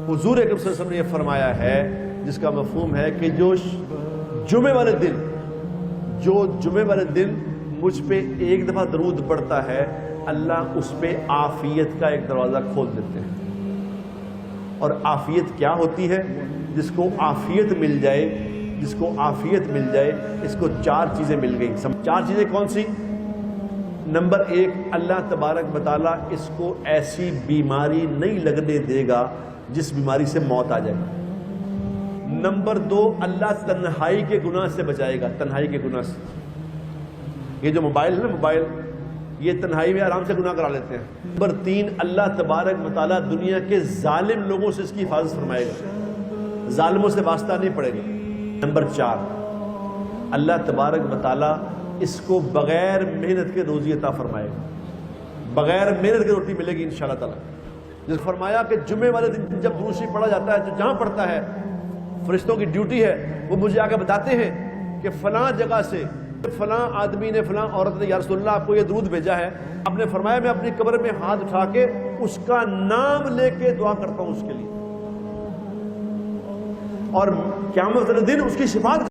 حضور اکرم صلی اللہ علیہ وسلم نے یہ فرمایا ہے جس کا مفہوم ہے کہ جو جمعے والے دن مجھ پہ ایک دفعہ درود پڑتا ہے اللہ اس پہ عافیت کا ایک دروازہ کھول دیتے ہیں۔ اور عافیت کیا ہوتی ہے؟ جس کو عافیت مل جائے اس کو چار چیزیں مل گئیں۔ چار چیزیں کون سی؟ نمبر ایک، اللہ تبارک و تعالیٰ اس کو ایسی بیماری نہیں لگنے دے گا جس بیماری سے موت آ جائے۔ نمبر دو، اللہ تنہائی کے گناہ سے بچائے گا، تنہائی کے گناہ سے۔ یہ جو موبائل ہے نا، موبائل یہ تنہائی میں آرام سے گناہ کرا لیتے ہیں۔ نمبر تین، اللہ تبارک و تعالیٰ دنیا کے ظالم لوگوں سے اس کی حفاظت فرمائے گا، ظالموں سے واسطہ نہیں پڑے گا۔ نمبر چار، اللہ تبارک و تعالیٰ اس کو بغیر محنت کے روزی عطا فرمائے گا، بغیر محنت کے روٹی ملے گی انشاءاللہ تعالیٰ۔ جس فرمایا کہ جمعے والے دن جب درود شریف پڑھا جاتا ہے، جو جہاں پڑھتا ہے فرشتوں کی ڈیوٹی ہے، وہ مجھے آ کے بتاتے ہیں کہ فلاں جگہ سے فلاں آدمی نے فلاں عورت نے یا رسول اللہ آپ کو یہ درود بھیجا ہے۔ آپ نے فرمایا میں اپنی قبر میں ہاتھ اٹھا کے اس کا نام لے کے دعا کرتا ہوں اس کے لیے، اور قیامت کے دن اس کی شفاعت